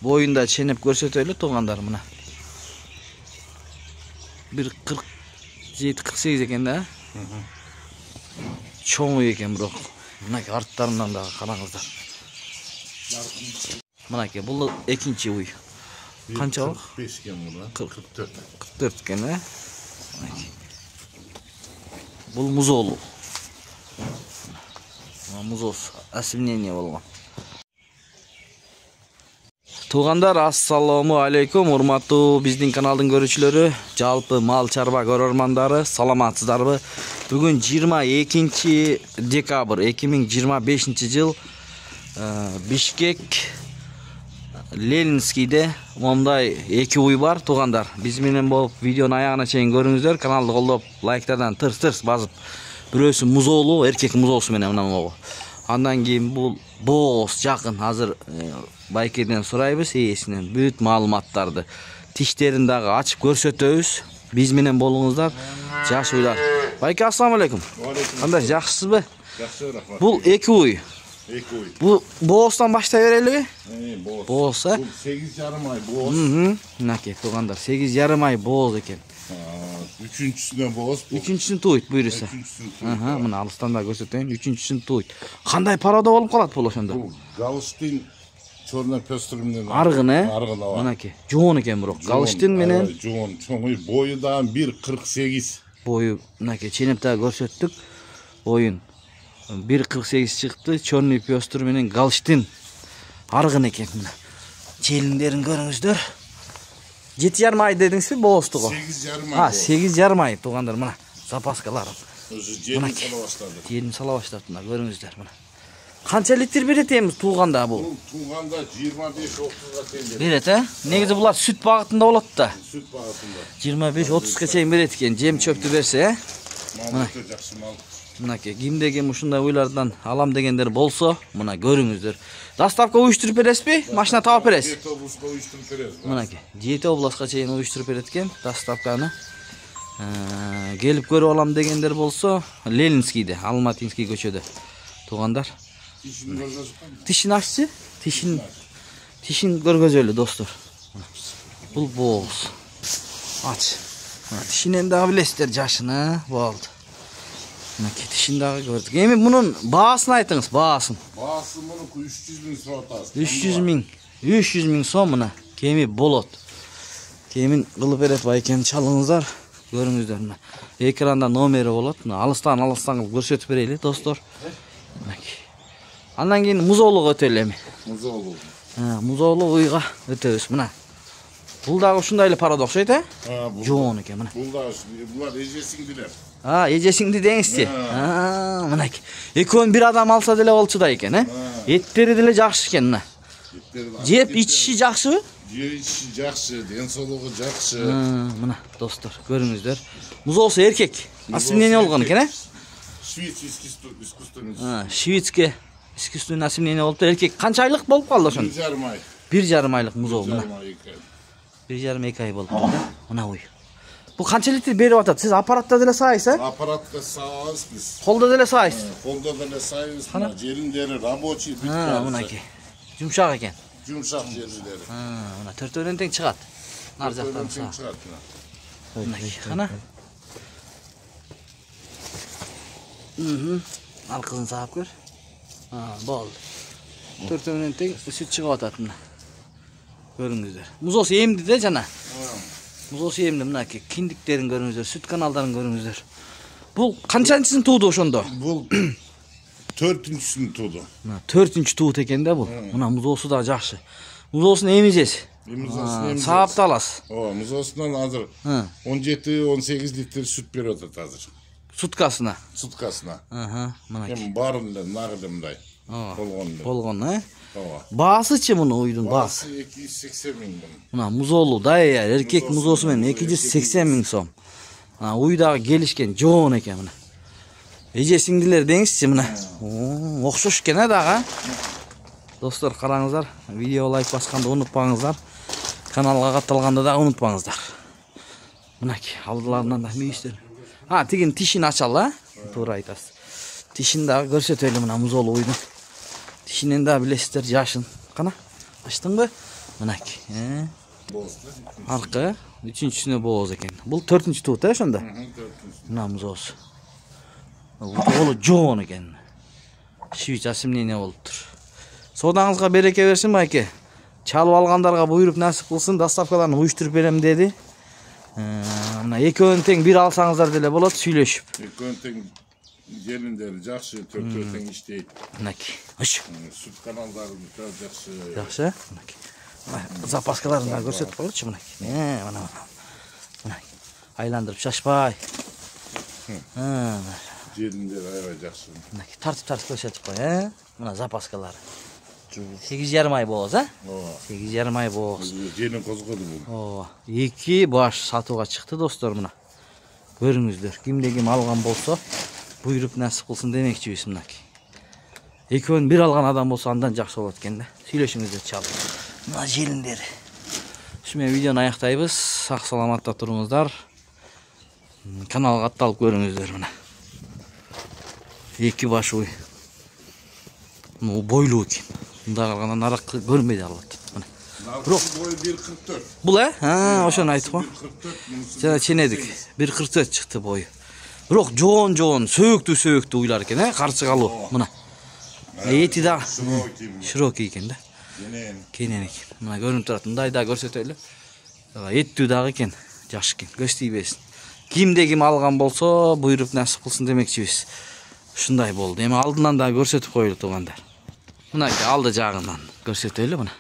Boyunda çenep görseteli tuğanlar mına. 1.47-48 eken de. Çoğu eken bro. Mına ki artlarından da qarаңыздар. Mına ki bu ikinci uy. Qanchalik? 45 ken bula. 44. 44 ken he. Bu muzoğlu. Muzoz aslimleniye bolgan. Tuğanдар, assalamu alaikum, urmаттуу биздин каналдын көрүүчүлөрү, жалпы мал чарба көрөрмандары, саламатсыздарбы? Бүгүн 22 декабрь 2025 жыл Бишкек Ленинскийде момдай эки уй бар, туғандар. Биз менен болуп видеонун аягына чейин көрүңүздөр, каналды колдоп, лайктардан тырс басып, бирөөсү музоолу, эркек музоосу менен мына могу. Андан кийин бул боос жакын, азыр байкеден сурайбыз, ээсинен бүт маалыматтарды, тиштерин дагы ачып көрсөтөбүз. Биз менен болуңуздар, жаш уйлар. Байке, ассаламу алейкум. Кандай, жакшысызбы? Жакшы, рахмат. Бул эки уй. Эки уй. Бул боостан баштай берелиби? Боос. Боос, Бул 8,5 ай боос. Мынакей, туғандар, 8,5 ай боос экен. Үчүнчүсүнөн боос. Үчүнчүсүн туйт, буйруса. Үчүнчүсүн. Мына алыстан да көрсөтөйүн, үчүнчүсүн туйт. Кандай парада болуп калат бул ошондо? Бул Галштин чорно пестрүмүнөн Аргын, Аргын ава. Мынакей, жоон экен бирок. Галштин менен жоон, чоңуй, бою да 1.48. Бою, мынакей, ченеп да көрсөттүк. Боюн 1.48 чыкты, чорный пёстр менен Галштин аргын экен мына. Челиндерин көрүңүздөр. 7,5 ай дедиңизби, боостугу? 8,5 ай. 8,5 ай туғандар, мына запаскаларым. Өзү жерин сала баштады. Жерин сала баштады, мына көрүңүздөр, мына. Канча литр берет эмес туғанда бул? Бул туғанда 25-30га чейин берет. Берет, Негизи булар сүт багытында болот да. Сүт багытында. 25-30га чейин берет экен, жем чөптү берсе, Мал өтө жакшы мал. Мынакей, кимде ким ушундай уйлардан алам дегендер болсо, мына көрүңүздөр. Доставка уюштуруп бересизби? Машина таап бересиз? Жети областка уюштуруп беребиз. Мынакей, 7 областка чейин уюштуруп берет экен доставканы. Келип көрүп алам дегендер болсо, Ленинскийде, Алматинский көчөдө. Туғандар. Тишин аччы? Тишин көргөзөлү, достор. Бул боос. Ач. Тишинен дагы билесиздер жашыны, болду. Мынакей, тишин дагы көрдүк. Эми мунун баасын айтыңыз, баасын. Баасы муну 300 миң сом атабыз. 300 миң сом мына кеми болот. Кемин кылып берет байкени чалыңыздар, көрүңүздөр мына. Экранда номери болот. Мына алыстан кылып көрсөтүп берели, достор. Мынакей. Андан кийин музоолуга өтөлү эми. Музоолу. Музоолу уйга өтөбүз мына. Бул дагы ушундай эле парада окшойт, жоон экен мына. Булар эжесиңдилер. Эжесиңди деңизчи. Мынакей. Экөөнү бир адам алса деле болчу да экен, Эттери деле жакшы экен мына. Жеп ичиши жакшыбы? Жеп ичиши жакшы, ден соолугу жакшы. Мына достор, көрүңүздөр. Музоосу эркек. Асимление болгон экен, Шведский искусственный асимление болуп эркек. Канча айлык болуп калды ошон? 1,5 ай. 1,5 айлык музоо мына. 1,5-2 ай болуп калды. Мына уй. Бул канча литр берип атат? Сиз аппаратта деле саайсыз, Аппаратта саабыз биз. Колдо деле саайсыз? Колдо деле саайбыз. Жериндери рабочий бүт. Мынакей. Жумшак экен. Жумшак жериндери. Мына төртөөнөн тең чыгат. Нар жактан чыгат. Мынакей. Кана. Ал кызын саап көр. Болду. Төртөөнөн тең сүт чыгып атат мына. Көрүңүздөр. Музоосу эмди де жана. Музоосу эмди, мынакей. Киндиктерин көрүңүздөр, сүт каналдарын көрүңүздөр. Бул канчанчысын тууду ошондо? Бул 4-сүн тууду. 4-чү туут экен да бул. Мына музоосу да жакшы. Музоосун эмижесиз. Саап да аласыз. Музоосунан азыр 17-18 литр сүт берип атат азыр. Суткасына. Мынакей. Эми баарын эле нагы эле мындай. Болгон, Баасычы муну уйдун баасы? 280 миң. Мына музоолу да эркек музоосу менен 280 миң сом. Уй дагы келишкен, жоон экен мына. Эжесиңдилер деңизчи мына. Окшош экен дагы. Достор, караңыздар, видео лайк басканды унутпаңыздар. Каналга катталганды да унутпаңыздар. Мынакей, алдыларынан да мүйүстөр. Тигин тишин ачалы, туура айтасыз. Тишин дагы көрсөтөлү мына музоолу уйдун. Тишинен да билесиздер жашын. Кана, ачтыңбы? Мынaki. Bozdu. Arka, üçüncüsüne boğaz eken. Bu 4-cü tuğut ha şonda. Mınamız olsun. Bu oğlu John eken. Şivich asimli ne oluptur. Sodаңызға береке берсин байке. Çalып алгандарга буйруп насип кылсын, доставкаларын уюштуруп берем деди. Мына экөөнү тең бир алсаңыздар деле болот, сүйлөшүп. Ekön teң gelinderi жақсы, төртөө тең иштейт. Мынакей. Ыш. Süt kanalları da жақсы. Жакшы. Мынакей. Запаскаларын да көрсөтүп коелучу мынакей. Мына. Мынакей. Айландырып шашпай. Gelinderi аябай жақсы. Мынакей. Тартып көрсөтүп кой, Мына запаскалары. 8,5 ай болоз, 8,5 ай болоз. Gelin козгоду бул. 2 баш сатууга чыкты достор, мына. Көрүңүздөр. Кимде ким алган болсо, буйруп насип кылсын демекчибиз мынакей. Экөөнү бир алган адам болсо андан жакшы болот экен да. Сүйлөшүңүздөр чалып. Мына желиндер. Ушу менен видеону аяктайбыз. Сак саламатта туруңуздар. Каналга атталып көрүңүздөр мына. 2 баш уй. Ну бойлуу экен. Мында калгандан арак көрмөйт алат. Мына. Бирок бою 1.44. Бул ошону айтып го. 1.44. Жана ченедик. 1.44 чыкты бою. Бирок жоон сөөктүү уйлар экен, карчыгалуу. Мына. Эти да широкий экен да. Кенен экен. Мына көрүнүп турат. Мындай да көрсөтөлү. Эттүү дагы экен. Жакшы экен. Көз тийбесин. Кимде ким алган болсо, буйруп насип кылсын демекчибиз. Ушундай болду. Эми алдынан да көрсөтүп коелу туугандар. Мына алды жагынан көрсөтөлү мына.